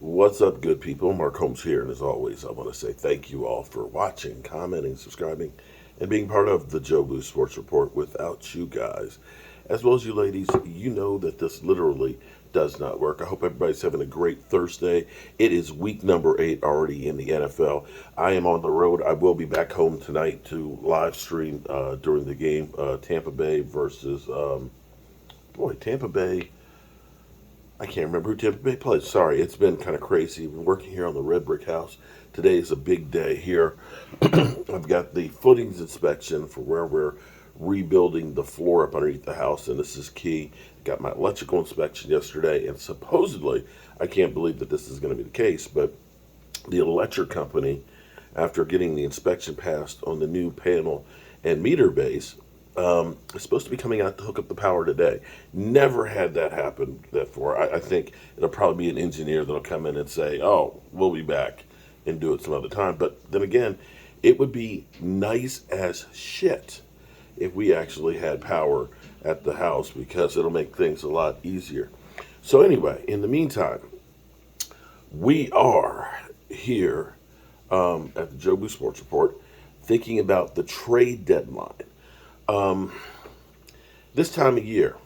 What's up, good people? Mark Holmes here, and as always, I want to say thank you all for watching, commenting, subscribing, and being part of the Joe Boo Sports Report. Without you guys, as well as you ladies, you know that this literally does not work. I hope everybody's having a great Thursday. It is week number 8 already in the NFL. I am on the road. I will be back home tonight to live stream during the game, Tampa Bay versus, Tampa Bay. I can't remember who Tampa Bay plays. Sorry, it's been kind of crazy. I've been working here on the red brick house. Today is a big day here. I've got the footings inspection for where we're rebuilding the floor up underneath the house, and this is key. Got my electrical inspection yesterday, and supposedly, I can't believe that this is going to be the case, but the electric company, after getting the inspection passed on the new panel and meter base, is supposed to be coming out to hook up the power today. Never had that happen before. I think it'll probably be an engineer that'll come in and say, "Oh, we'll be back," and do it some other time. But then again, it would be nice as shit if we actually had power at the house because it'll make things a lot easier. So anyway, in the meantime, we are here at the Joe Boo Sports Report thinking about the trade deadline. Um, this time of year,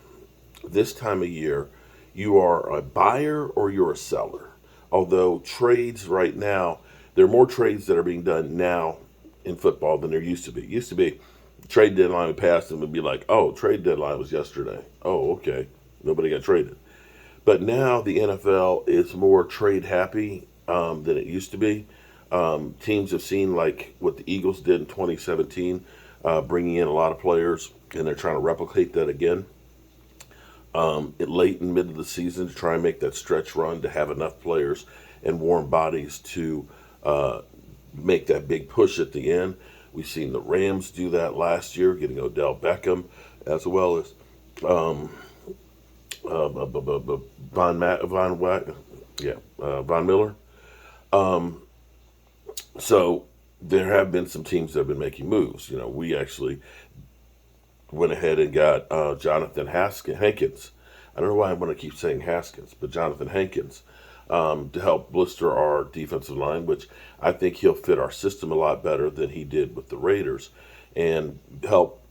you are a buyer or you're a seller. Although trades right now, there are more trades that are being done now in football than there used to be. It used to be trade deadline would pass and would be like, oh, trade deadline was yesterday. Oh, okay. Nobody got traded. But now the NFL is more trade happy than it used to be. Teams have seen like what the Eagles did in 2017, bringing in a lot of players, and they're trying to replicate that again. Late and mid of the season to try and make that stretch run to have enough players and warm bodies to make that big push at the end. We've seen the Rams do that last year, getting Odell Beckham, as well as Von Miller. Um, so there have been some teams that have been making moves. You know, we actually went ahead and got Jonathan Hankins. I don't know why I want to keep saying Haskins, but Jonathan Hankins to help blister our defensive line, which I think he'll fit our system a lot better than he did with the Raiders, and help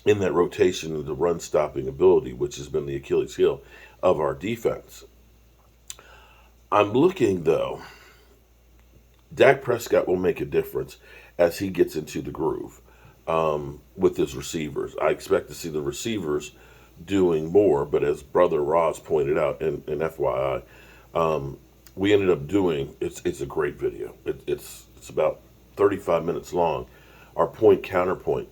in that rotation and the run stopping ability, which has been the Achilles heel of our defense. I'm looking though, Dak Prescott will make a difference as he gets into the groove with his receivers. I expect to see the receivers doing more, but as Brother Ross pointed out, and FYI, we ended up doing, it's a great video. It's about 35 minutes long, our point counterpoint,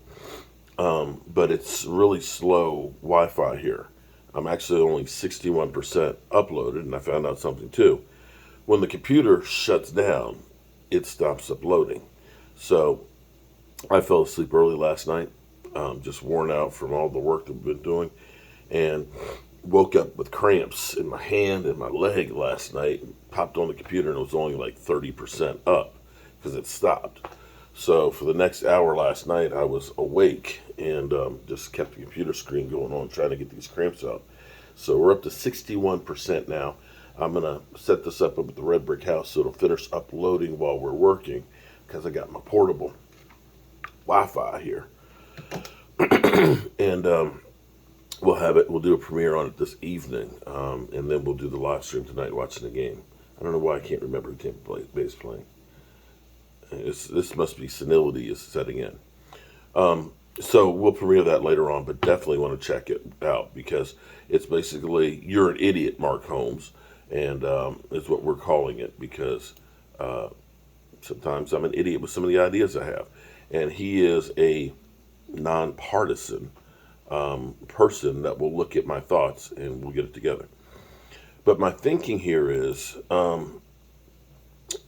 but it's really slow Wi-Fi here. I'm actually only 61% uploaded, and I found out something too. When the computer shuts down, it stops uploading. So I fell asleep early last night, just worn out from all the work that we've been doing, and woke up with cramps in my hand and my leg last night. Popped on the computer and it was only like 30% up because it stopped. So for the next hour last night, I was awake and just kept the computer screen going on, trying to get these cramps out. So we're up to 61% now. I'm going to set this up at the red brick house so it'll finish uploading while we're working because I got my portable Wi-Fi here. And we'll have it. We'll do a premiere on it this evening, and then we'll do the live stream tonight watching the game. I don't know why I can't remember who Tampa Bay is playing. This must be senility is setting in. So we'll premiere that later on, but definitely want to check it out because it's basically You're an Idiot, Mark Holmes, and is what we're calling it because sometimes I'm an idiot with some of the ideas I have. And he is a nonpartisan person that will look at my thoughts and we'll get it together. But my thinking here is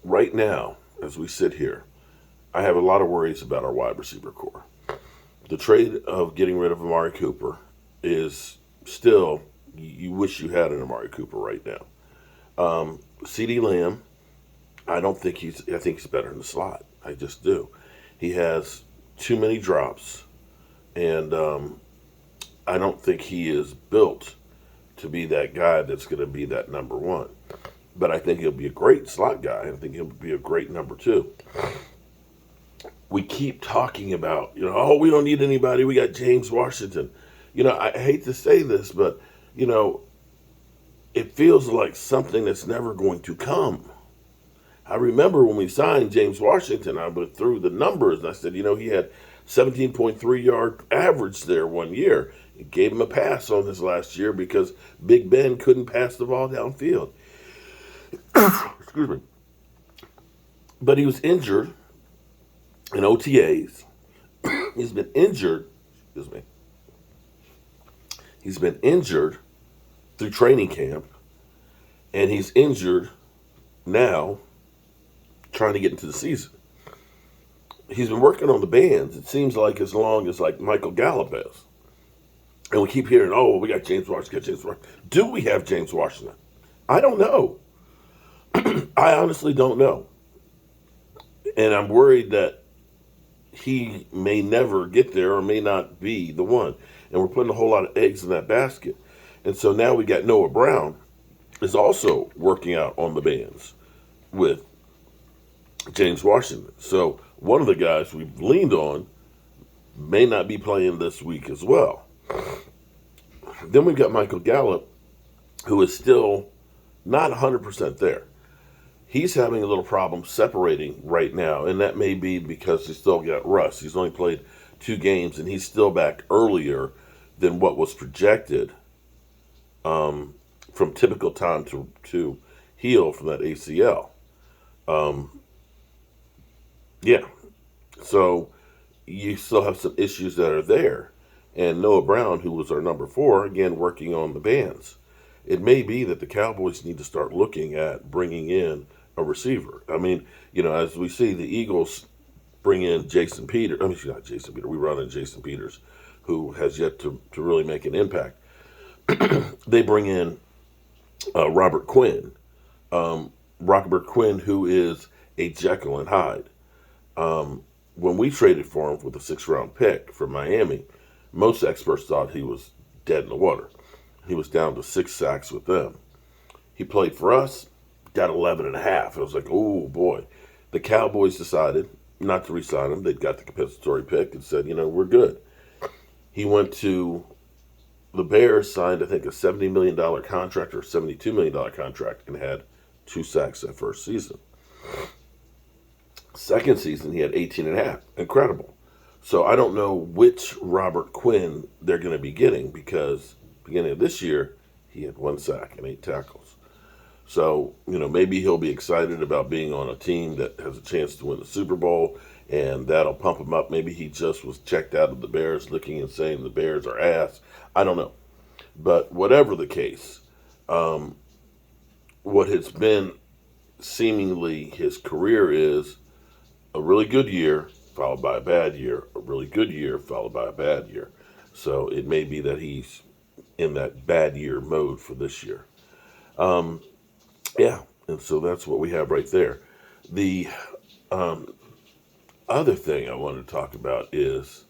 right now, as we sit here, I have a lot of worries about our wide receiver core. The trade of getting rid of Amari Cooper is still, you wish you had an Amari Cooper right now. CeeDee Lamb, I think he's better in the slot. I just do. He has too many drops, and I don't think he is built to be that guy that's going to be that number one. but I think he'll be a great slot guy. I think he'll be a great number two. We keep talking about, oh, we don't need anybody. We got James Washington. I hate to say this, but, it feels like something that's never going to come. I remember when we signed James Washington, I went through the numbers and I said, he had 17.3 yard average there one year. It gave him a pass on his last year because Big Ben couldn't pass the ball downfield. Excuse me. But he was injured in OTAs. He's been injured. Excuse me. He's been injured through training camp, and he's injured now trying to get into the season. He's been working on the bands, it seems like, as long as like Michael Gallup has. And we keep hearing, oh, we got James Washington, Do we have James Washington? I don't know. I honestly don't know. And I'm worried that he may never get there or may not be the one. And we're putting a whole lot of eggs in that basket. And so now we got Noah Brown is also working out on the bands with James Washington. So one of the guys we've leaned on may not be playing this week as well. Then we've got Michael Gallup, who is still not 100% there. He's having a little problem separating right now, and that may be because he's still got rust. He's only played 2 games, and he's still back earlier than what was projected from typical time to heal from that ACL. Yeah. So you still have some issues that are there. And Noah Brown, who was our number 4, again, working on the bands. It may be that the Cowboys need to start looking at bringing in a receiver. I mean, as we see the Eagles bring in Jason Peters. I mean, not Jason Peters. We run in Jason Peters, who has yet to really make an impact. They bring in Robert Quinn. Robert Quinn, who is a Jekyll and Hyde. When we traded for him with a 6th-round pick from Miami, most experts thought he was dead in the water. He was down to 6 sacks with them. He played for us, got 11 and a half. I was like, oh, boy. The Cowboys decided not to re-sign him. They'd got the compensatory pick and said, we're good. He went to the Bears, signed, I think, a $70 million contract or $72 million contract and had 2 sacks that first season. Second season, he had 18 and a half. Incredible. So I don't know which Robert Quinn they're going to be getting because beginning of this year, he had 1 sack and 8 tackles. So, maybe he'll be excited about being on a team that has a chance to win the Super Bowl, and that'll pump him up. Maybe he just was checked out of the Bears, looking and saying the Bears are ass. I don't know. But whatever the case, what has been seemingly his career is a really good year, followed by a bad year, a really good year, followed by a bad year. So it may be that he's in that bad year mode for this year. Yeah, and so that's what we have right there. The other thing I wanted to talk about is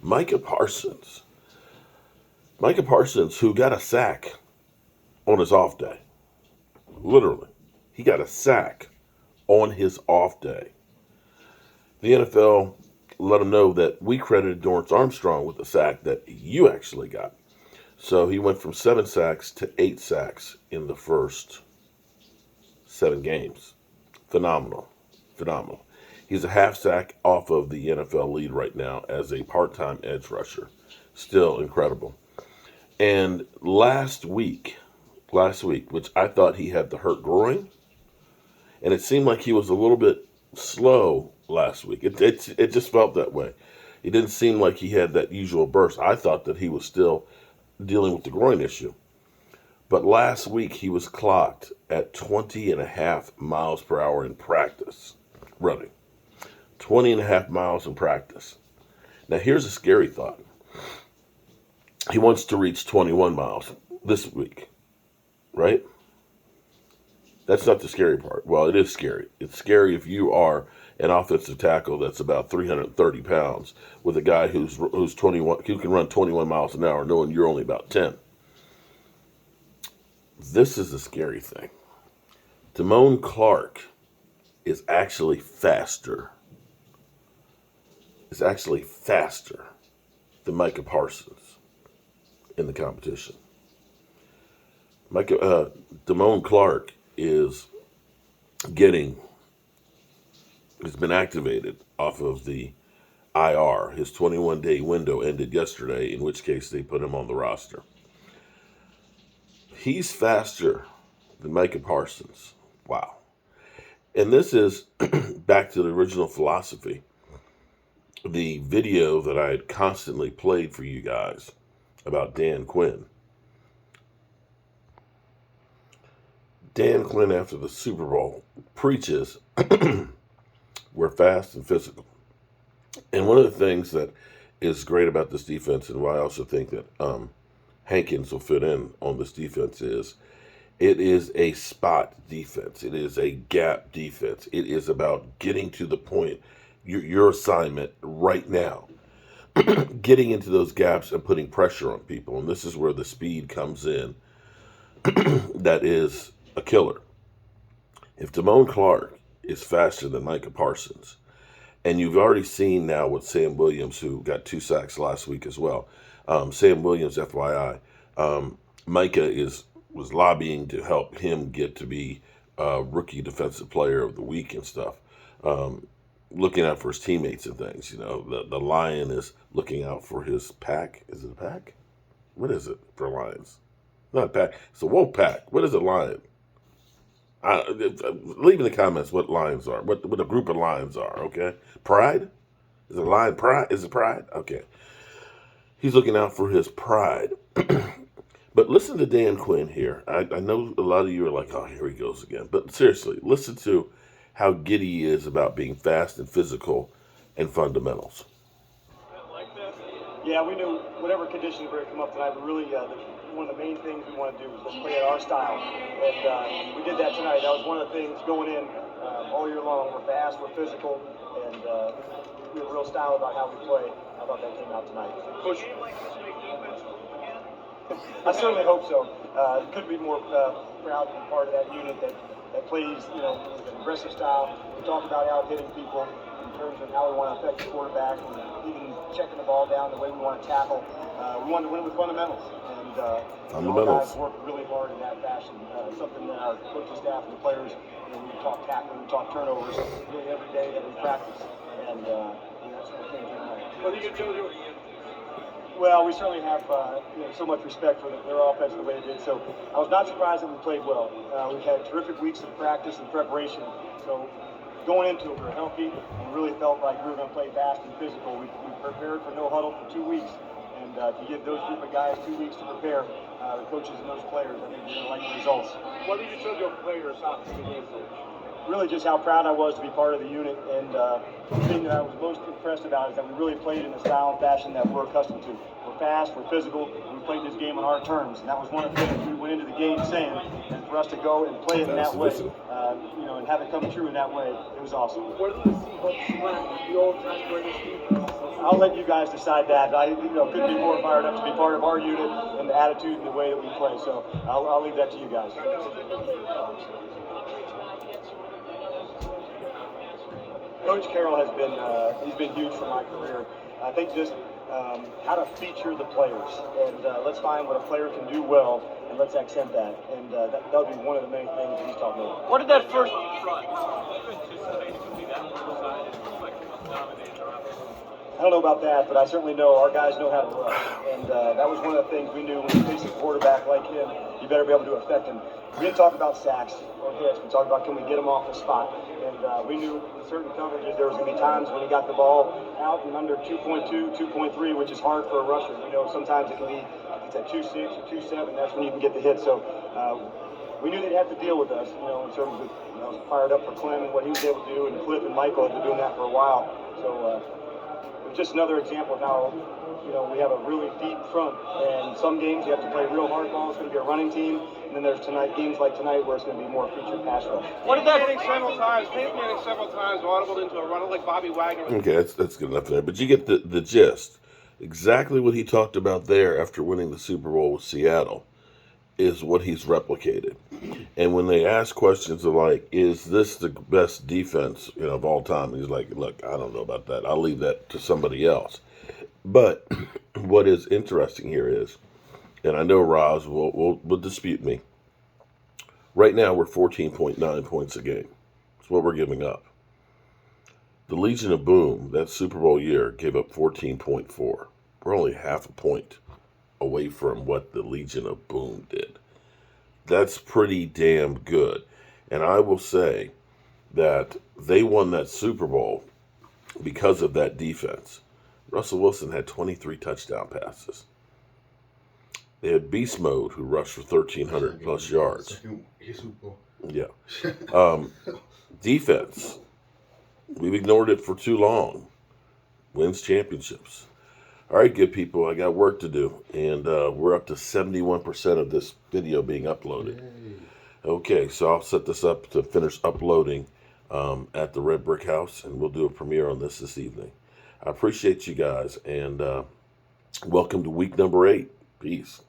Micah Parsons. Micah Parsons, who got a sack on his off day. Literally. He got a sack on his off day. The NFL let him know that we credited Dorrance Armstrong with the sack that you actually got. So he went from 7 sacks to 8 sacks in the first 7 games. Phenomenal. He's a half sack off of the NFL lead right now as a part-time edge rusher. Still incredible. And last week, which I thought he had the hurt groin, and it seemed like he was a little bit slow last week. It just felt that way. It didn't seem like he had that usual burst. I thought that he was still dealing with the groin issue. But last week he was clocked at 20 and a half miles per hour in practice running. 20 and a half miles in practice. Now here's a scary thought. He wants to reach 21 miles this week, right? That's not the scary part. Well, it is scary. It's scary if you are an offensive tackle that's about 330 pounds with a guy who's 21, who can run 21 miles an hour, knowing you're only about 10. This is the scary thing. Damone Clark is actually faster. Is actually faster than Micah Parsons in the competition. Damone Clark has been activated off of the IR. His 21-day window ended yesterday, in which case they put him on the roster. He's faster than Micah Parsons. Wow. And this is back to the original philosophy. The video that I had constantly played for you guys about Dan Quinn. Dan Quinn, after the Super Bowl, preaches we're fast and physical. And one of the things that is great about this defense, and why I also think that Hankins will fit in on this defense, is it is a spot defense. It is a gap defense. It is about getting to the point, your assignment right now, getting into those gaps and putting pressure on people. And this is where the speed comes in. That is a killer. If Damone Clark is faster than Micah Parsons, and you've already seen now with Sam Williams, who got 2 sacks last week as well. Sam Williams, FYI, Micah was lobbying to help him get to be rookie defensive player of the week and stuff. Looking out for his teammates and things. You know, the Lion is looking out for his pack. Is it a pack? What is it for Lions? Not a pack. It's a wolf pack. What is a lion? Leave in the comments what lions are, what a group of lions are, okay? Pride? Is it lion pride? Is it pride? Okay. He's looking out for his pride. But listen to Dan Quinn here. I know a lot of you are like, oh, here he goes again. But seriously, listen to how giddy he is about being fast and physical and fundamentals. Yeah, we knew whatever conditions were going to come up tonight, but really one of the main things we want to do was let's play at our style. And we did that tonight. That was one of the things going in all year long. We're fast, we're physical, and we have a real style about how we play. I thought that came out tonight. Coach, I certainly hope so. Couldn't be more proud to be part of that unit that plays, with an aggressive style. We talk about out-hitting people in terms of how we want to affect the quarterback, and even checking the ball down the way we want to tackle. We want to win with fundamentals, and our guys work really hard in that fashion. Something that our coaching staff and the players, we talk tackling, we talk turnovers really every day that we practice, and that's what we came tonight. What are you going to do? Well, we certainly have so much respect for their offense the way they did. So I was not surprised that we played well. We've had terrific weeks of practice and preparation. So going into it, we were healthy and really felt like we were going to play fast and physical. We prepared for no huddle for 2 weeks. And to give those group of guys 2 weeks to prepare, the coaches and those players, I think you're going to like the results. What did you tell your players after the game, Coach? Really just how proud I was to be part of the unit, and the thing that I was most impressed about is that we really played in the style and fashion that we're accustomed to. We're fast, we're physical, we played this game on our terms, and that was one of the things we went into the game saying, and for us to go and play it in that way, and have it come true in that way, it was awesome. Where do you see Hope Sweat, the old time greatest defense? I'll let you guys decide that. I couldn't be more fired up to be part of our unit and the attitude and the way that we play, so I'll leave that to you guys. Coach Carroll has been he's been huge for my career. I think just how to feature the players, and let's find what a player can do well, and let's accent that. And that'll be one of the main things he's talking about. What did that first? I don't know about that, but I certainly know our guys know how to rush, and that was one of the things we knew when you face a quarterback like him. You better be able to affect him. We didn't talk about sacks or hits. We talked about can we get him off the spot. And we knew in certain coverages there was going to be times when he got the ball out and under 2.2, 2.3, which is hard for a rusher. Sometimes it can be it's at 2.6 or 2.7. That's when you can get the hit. So we knew they'd have to deal with us. In terms of I was fired up for Clem and what he was able to do, and Cliff and Michael have been doing that for a while. So it was just another example of how we have a really deep front. And some games you have to play real hard ball. It's going to be a running team. And then there's games like tonight where it's going to be more featured pass rush. What did that getting several times, audible into a runner like Bobby Wagner. Okay, that's good enough there. But you get the gist. Exactly what he talked about there after winning the Super Bowl with Seattle. is what he's replicated. And when they ask questions of like, is this the best defense, of all time? He's like, look, I don't know about that. I'll leave that to somebody else. But what is interesting here is, and I know Roz will dispute me. Right now, we're 14.9 points a game. That's what we're giving up. The Legion of Boom, that Super Bowl year, gave up 14.4. We're only half a point away from what the Legion of Boom did. That's pretty damn good. And I will say that they won that Super Bowl because of that defense. Russell Wilson had 23 touchdown passes. They had Beast Mode, who rushed for 1,300 plus yards. Yeah. Defense. We've ignored it for too long. Wins championships. All right, good people. I got work to do. And we're up to 71% of this video being uploaded. Yay. Okay, so I'll set this up to finish uploading at the Red Brick House. And we'll do a premiere on this evening. I appreciate you guys. And welcome to week number 8. Peace.